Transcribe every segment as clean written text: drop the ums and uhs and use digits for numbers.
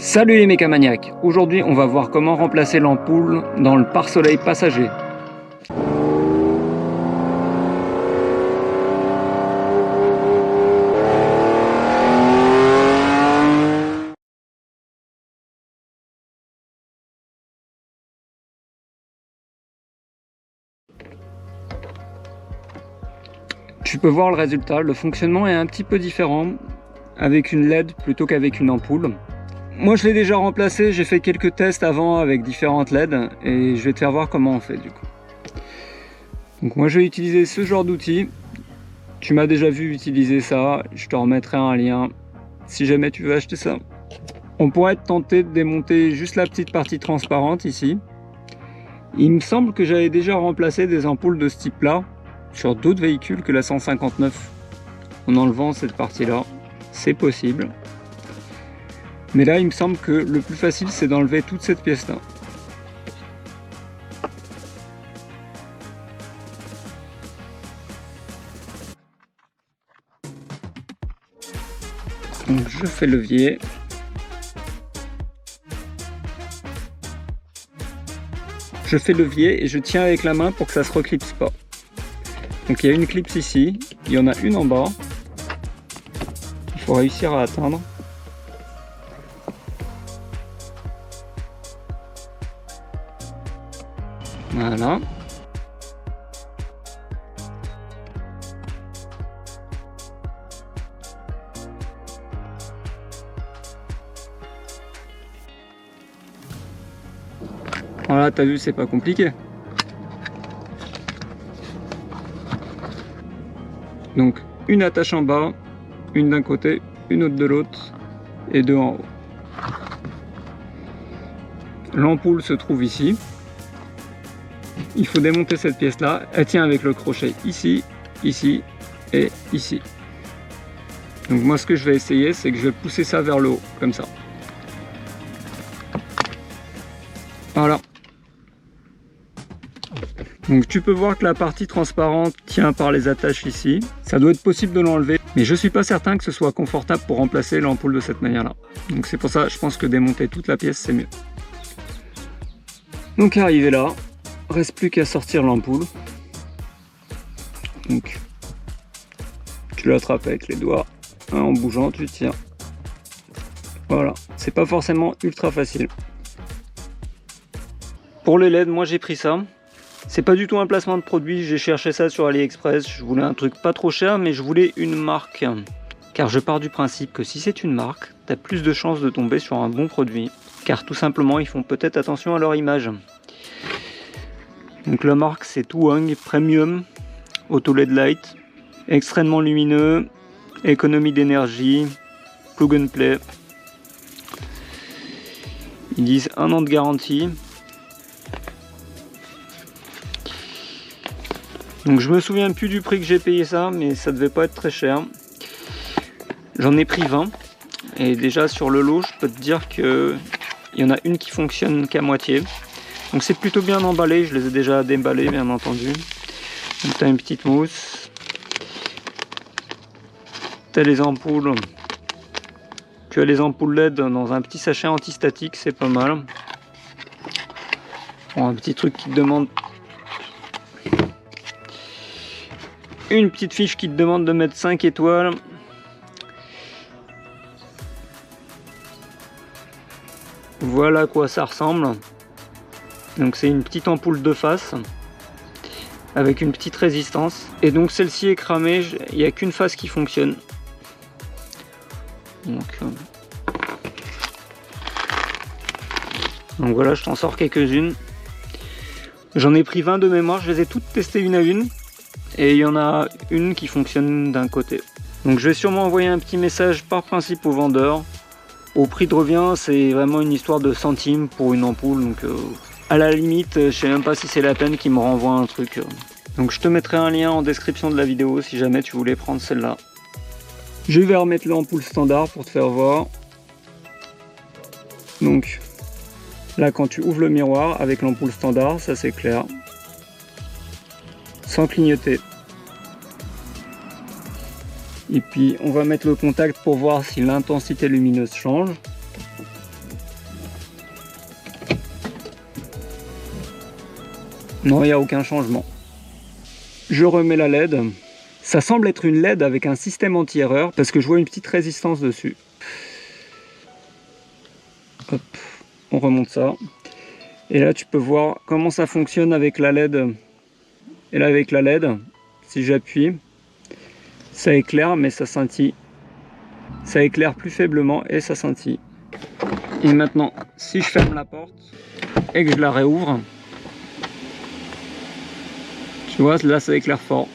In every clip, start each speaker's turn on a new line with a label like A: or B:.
A: Salut les mécamaniacs, aujourd'hui on va voir comment remplacer l'ampoule dans le pare-soleil passager. Tu peux voir le résultat, le fonctionnement est un petit peu différent avec une LED plutôt qu'avec une ampoule. Moi je l'ai déjà remplacé, j'ai fait quelques tests avant avec différentes LED et je vais te faire voir comment on fait du coup. Donc moi je vais utiliser ce genre d'outil. Tu m'as déjà vu utiliser ça, je te remettrai un lien si jamais tu veux acheter ça. On pourrait être tenté de démonter juste la petite partie transparente ici. Il me semble que j'avais déjà remplacé des ampoules de ce type là sur d'autres véhicules que la 159 en enlevant cette partie là, c'est possible. Mais là, il me semble que le plus facile, c'est d'enlever toute cette pièce-là. Donc, je fais levier. Je fais levier et je tiens avec la main pour que ça se reclipse pas. Donc, il y a une clipse ici, il y en a une en bas. Il faut réussir à atteindre. Voilà. Voilà, t'as vu, c'est pas compliqué. Donc, une attache en bas, une d'un côté, une autre de l'autre, et deux en haut. L'ampoule se trouve ici. Il faut démonter cette pièce là, elle tient avec le crochet ici, ici et ici. Donc moi ce que je vais essayer, c'est que je vais pousser ça vers le haut, comme ça. Voilà. Donc tu peux voir que la partie transparente tient par les attaches ici. Ça doit être possible de l'enlever, mais je suis pas certain que ce soit confortable pour remplacer l'ampoule de cette manière là. Donc c'est pour ça, je pense que démonter toute la pièce c'est mieux. Donc arrivé là, reste plus qu'à sortir l'ampoule. Donc tu l'attrapes avec les doigts, en bougeant tu tiens. Voilà, c'est pas forcément ultra facile. Pour les LED, moi j'ai pris ça. C'est pas du tout un placement de produit, j'ai cherché ça sur AliExpress. Je voulais un truc pas trop cher, mais je voulais une marque. Car je pars du principe que si c'est une marque, t'as plus de chances de tomber sur un bon produit. Car tout simplement, ils font peut-être attention à leur image. Donc la marque c'est Tuwang Premium Auto LED Light, extrêmement lumineux, économie d'énergie, plug and play. Ils disent 1 an de garantie. Donc je me souviens plus du prix que j'ai payé ça, mais ça devait pas être très cher. J'en ai pris 20 et déjà sur le lot je peux te dire que il y en a une qui fonctionne qu'à moitié. Donc c'est plutôt bien emballé, je les ai déjà déballés bien entendu. Donc tu as une petite mousse. Tu as les ampoules. Tu as les ampoules LED dans un petit sachet antistatique, c'est pas mal. Bon, un petit truc qui te demande... Une petite fiche qui te demande de mettre 5 étoiles. Voilà à quoi ça ressemble. Donc c'est une petite ampoule de face avec une petite résistance. Et donc celle-ci est cramée, il n'y a qu'une face qui fonctionne. Donc voilà, je t'en sors quelques-unes. J'en ai pris 20 de mémoire, je les ai toutes testées une à une. Et il y en a une qui fonctionne d'un côté. Donc je vais sûrement envoyer un petit message par principe au vendeur. Au prix de revient, c'est vraiment une histoire de centimes pour une ampoule. Donc à la limite, je sais même pas si c'est la peine qu'il me renvoie un truc. Donc je te mettrai un lien en description de la vidéo si jamais tu voulais prendre celle-là. Je vais remettre l'ampoule standard pour te faire voir. Donc là quand tu ouvres le miroir avec l'ampoule standard, ça c'est clair. Sans clignoter. Et puis on va mettre le contact pour voir si l'intensité lumineuse change. Non, il n'y a aucun changement. Je remets la LED. Ça semble être une LED avec un système anti-erreur parce que je vois une petite résistance dessus. Hop, on remonte ça. Et là, tu peux voir comment ça fonctionne avec la LED. Et là, avec la LED, si j'appuie, ça éclaire, mais ça scintille. Ça éclaire plus faiblement et ça scintille. Et maintenant, si je ferme la porte et que je la réouvre, tu vois, là, ça éclaire fort.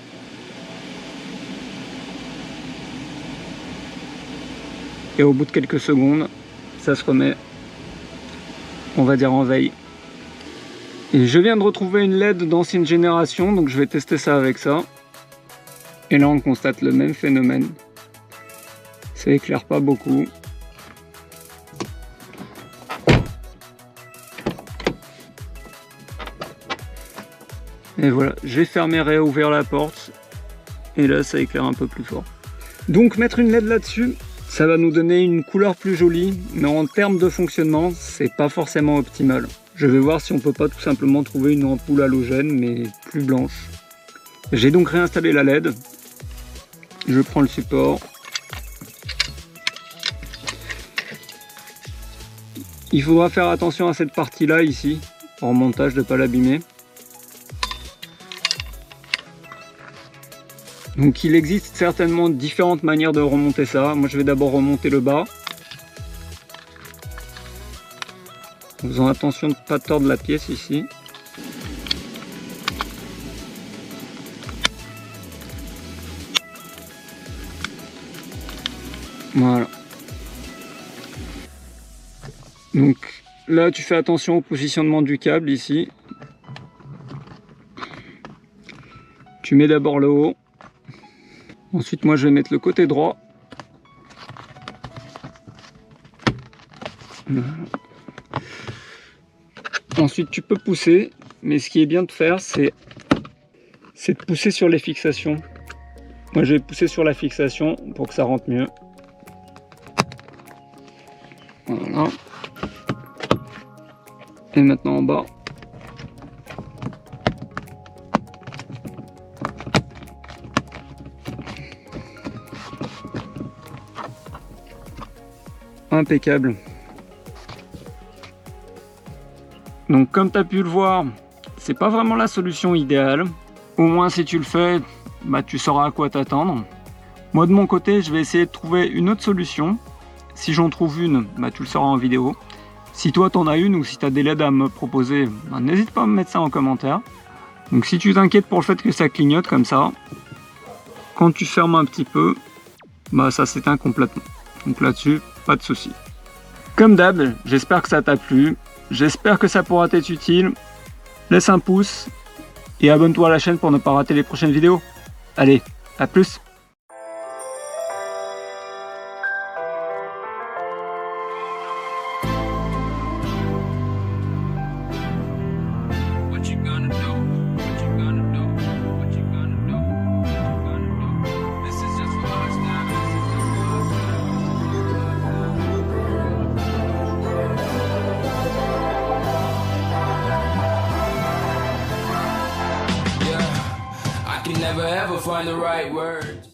A: Et au bout de quelques secondes, ça se remet, on va dire, en veille. Et je viens de retrouver une LED d'ancienne génération, donc je vais tester ça avec ça. Et là, on constate le même phénomène. Ça éclaire pas beaucoup. Et voilà, j'ai fermé et réouvert la porte. Et là, ça éclaire un peu plus fort. Donc mettre une LED là-dessus, ça va nous donner une couleur plus jolie, mais en termes de fonctionnement, c'est pas forcément optimal. Je vais voir si on peut pas tout simplement trouver une ampoule halogène, mais plus blanche. J'ai donc réinstallé la LED. Je prends le support. Il faudra faire attention à cette partie-là ici, en montage, de ne pas l'abîmer. Donc il existe certainement différentes manières de remonter ça. Moi je vais d'abord remonter le bas. En faisant attention de ne pas tordre la pièce ici. Voilà. Donc là tu fais attention au positionnement du câble ici. Tu mets d'abord le haut. Ensuite moi je vais mettre le côté droit. Voilà. Ensuite tu peux pousser, mais ce qui est bien de faire c'est de pousser sur les fixations. Moi je vais pousser sur la fixation pour que ça rentre mieux. Voilà. Et maintenant en bas. Impeccable. Donc comme tu as pu le voir, c'est pas vraiment la solution idéale. Au moins si tu le fais, bah, tu sauras à quoi t'attendre. Moi de mon côté, je vais essayer de trouver une autre solution. Si j'en trouve une, bah, tu le sauras en vidéo. Si toi t'en as une ou si tu as des LED à me proposer, bah, n'hésite pas à me mettre ça en commentaire. Donc si tu t'inquiètes pour le fait que ça clignote comme ça, quand tu fermes un petit peu, bah, ça s'éteint complètement. Donc là-dessus, pas de souci. Comme d'hab, j'espère que ça t'a plu. J'espère que ça pourra t'être utile. Laisse un pouce et abonne-toi à la chaîne pour ne pas rater les prochaines vidéos. Allez, à plus!
B: Never ever find the right words.